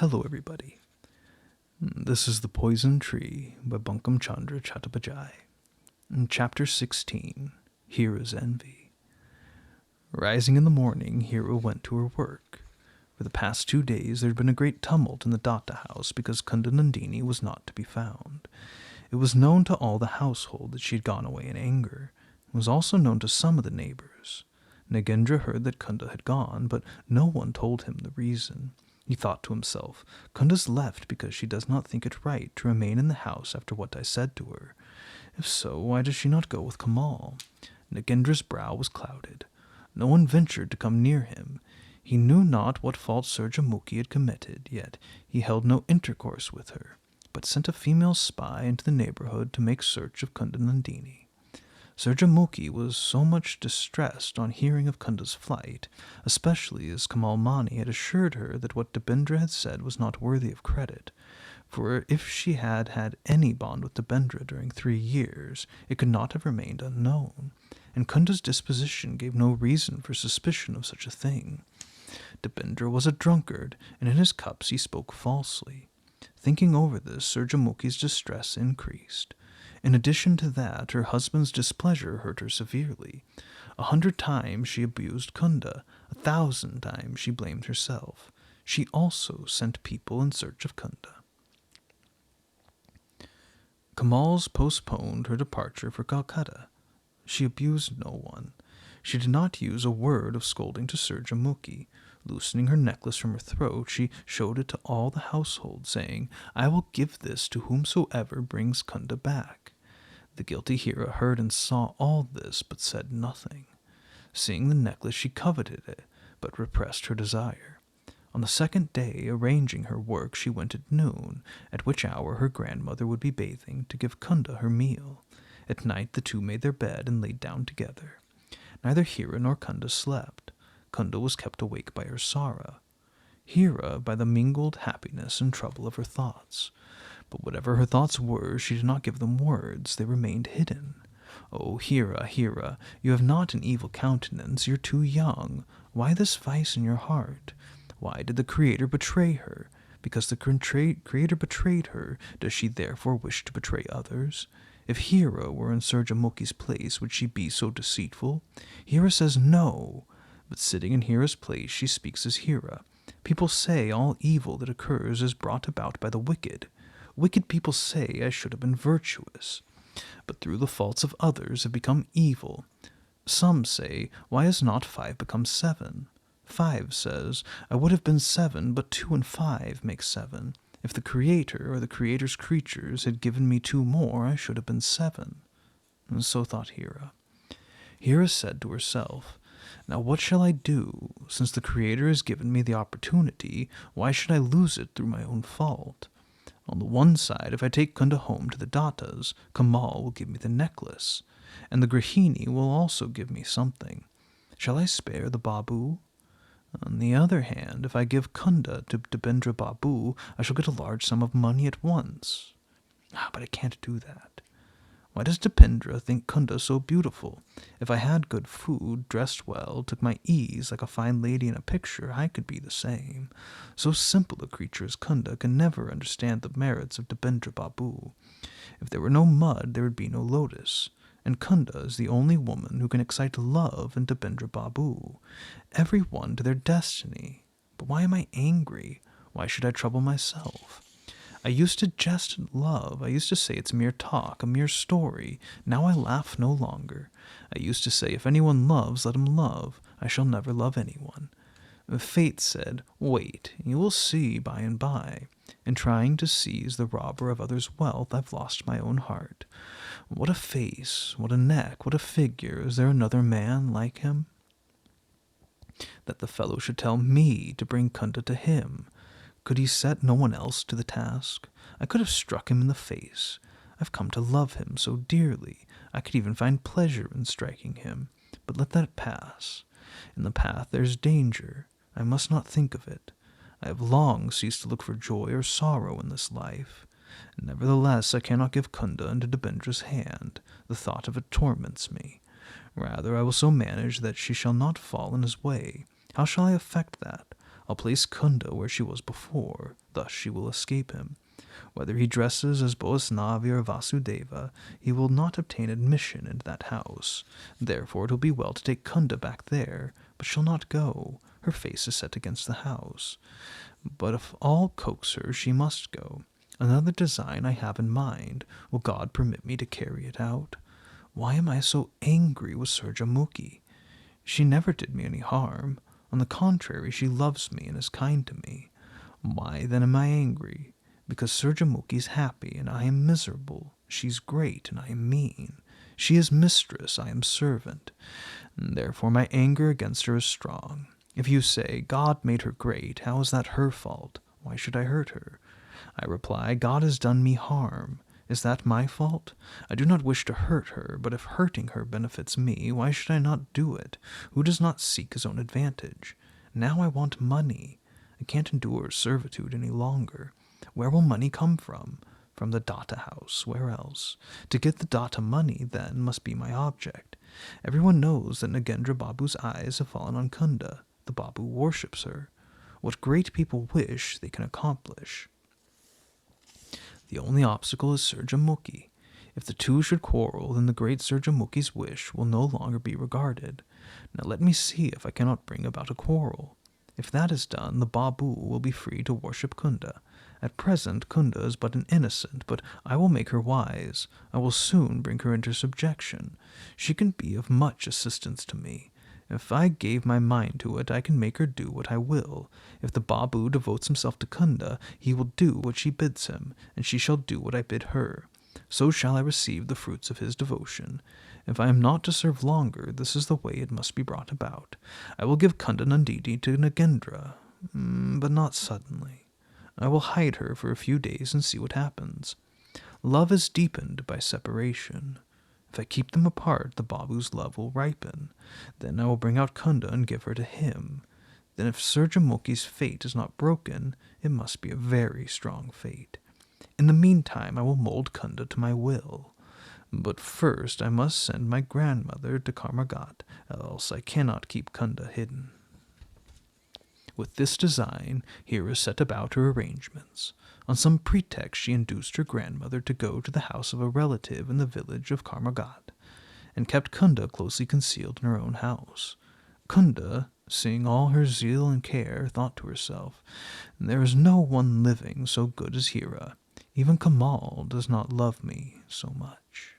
Hello, everybody. This is The Poison Tree by Bankim Chandra Chattopadhyay. Chapter 16, Hira's Envy. Rising in the morning, Hira went to her work. For the past 2 days there had been a great tumult in the Datta house because Kunda Nandini was not to be found. It was known to all the household that she had gone away in anger. It was also known to some of the neighbors. Nagendra heard that Kunda had gone, but no one told him the reason. He thought to himself, Kunda's left because she does not think it right to remain in the house after what I said to her. If so, why does she not go with Kamal? Nagendra's brow was clouded. No one ventured to come near him. He knew not what fault Surjamukhi had committed, yet he held no intercourse with her, but sent a female spy into the neighborhood to make search of Kunda Nandini. Surjamukhi was so much distressed on hearing of Kunda's flight, especially as Kamal Mani had assured her that what Debendra had said was not worthy of credit, for if she had had any bond with Debendra during 3 years, it could not have remained unknown, and Kunda's disposition gave no reason for suspicion of such a thing. Debendra was a drunkard, and in his cups he spoke falsely. Thinking over this, Surjamukhi's distress increased. In addition to that, her husband's displeasure hurt her severely. 100 times she abused Kunda, 1,000 times she blamed herself. She also sent people in search of Kunda. Kamal's postponed her departure for Calcutta. She abused no one. She did not use a word of scolding to Surjamukhi. Loosening her necklace from her throat, she showed it to all the household, saying, I will give this to whomsoever brings Kunda back. The guilty Hira heard and saw all this, but said nothing. Seeing the necklace, she coveted it, but repressed her desire. On the 2nd day, arranging her work, she went at noon, at which hour her grandmother would be bathing, to give Kunda her meal. At night the two made their bed and laid down together. Neither Hira nor Kunda slept. Kunda was kept awake by her sorrow. Hira by the mingled happiness and trouble of her thoughts. But whatever her thoughts were, she did not give them words, they remained hidden. Oh, Hira, Hira, you have not an evil countenance, you're too young. Why this vice in your heart? Why did the Creator betray her? Because the Creator betrayed her, does she therefore wish to betray others? If Hira were in Surjamukhi's place, would she be so deceitful? Hira says no, but sitting in Hira's place, she speaks as Hira. People say all evil that occurs is brought about by the wicked. Wicked people say I should have been virtuous, but through the faults of others have become evil. Some say, why has not 5 become 7? 5 says, I would have been 7, but 2 and 5 make 7. If the Creator or the Creator's creatures had given me 2 more, I should have been 7. And so thought Hira. Hira said to herself, now what shall I do? Since the Creator has given me the opportunity, why should I lose it through my own fault? On the one side, if I take Kunda home to the Dattas, Kamal will give me the necklace, and the Grahini will also give me something. Shall I spare the Babu? On the other hand, if I give Kunda to Debendra Babu, I shall get a large sum of money at once. But I can't do that. Why does Debendra think Kunda so beautiful? If I had good food, dressed well, took my ease like a fine lady in a picture, I could be the same. So simple a creature as Kunda can never understand the merits of Debendra Babu. If there were no mud, there would be no lotus. And Kunda is the only woman who can excite love in Debendra Babu. Every one to their destiny. But why am I angry? Why should I trouble myself? I used to jest at love. I used to say it's mere talk, a mere story. Now I laugh no longer. I used to say, if anyone loves, let him love. I shall never love anyone. Fate said, wait, you will see by and by. In trying to seize the robber of others' wealth, I've lost my own heart. What a face, what a neck, what a figure. Is there another man like him? That the fellow should tell me to bring Kunda to him. Could he set no one else to the task? I could have struck him in the face. I've come to love him so dearly. I could even find pleasure in striking him. But let that pass. In the path there's danger. I must not think of it. I have long ceased to look for joy or sorrow in this life. Nevertheless, I cannot give Kunda into Debendra's hand. The thought of it torments me. Rather, I will so manage that she shall not fall in his way. How shall I effect that? I'll place Kunda where she was before, thus she will escape him. Whether he dresses as Boasnavi or Vasudeva, he will not obtain admission into that house. Therefore it will be well to take Kunda back there, but she'll not go. Her face is set against the house. But if all coax her, she must go. Another design I have in mind. Will God permit me to carry it out? Why am I so angry with Surjamuki? She never did me any harm. On the contrary, she loves me and is kind to me. Why then am I angry? Because Surjamuki's happy and I am miserable. She's great and I am mean. She is mistress, I am servant. And therefore my anger against her is strong. If you say, God made her great, how is that her fault? Why should I hurt her? I reply, God has done me harm. Is that my fault? I do not wish to hurt her, but if hurting her benefits me, why should I not do it? Who does not seek his own advantage? Now I want money. I can't endure servitude any longer. Where will money come from? From the Datta house. Where else? To get the Datta money, then, must be my object. Everyone knows that Nagendra Babu's eyes have fallen on Kunda. The Babu worships her. What great people wish, they can accomplish. The only obstacle is Surjamuki. If the two should quarrel, then the great Surjamuki's wish will no longer be regarded. Now let me see if I cannot bring about a quarrel. If that is done, the Babu will be free to worship Kunda. At present, Kunda is but an innocent, but I will make her wise. I will soon bring her into subjection. She can be of much assistance to me. If I gave my mind to it, I can make her do what I will. If the Babu devotes himself to Kunda, he will do what she bids him, and she shall do what I bid her. So shall I receive the fruits of his devotion. If I am not to serve longer, this is the way it must be brought about. I will give Kunda Nandini to Nagendra, but not suddenly. I will hide her for a few days and see what happens. Love is deepened by separation. If I keep them apart, the Babu's love will ripen. Then I will bring out Kunda and give her to him. Then if Surjamuki's fate is not broken, it must be a very strong fate. In the meantime, I will mold Kunda to my will. But first I must send my grandmother to Karmagat, else I cannot keep Kunda hidden. With this design, Hira set about her arrangements. On some pretext she induced her grandmother to go to the house of a relative in the village of Karmagat, and kept Kunda closely concealed in her own house. Kunda, seeing all her zeal and care, thought to herself, there is no one living so good as Hira. Even Kamal does not love me so much.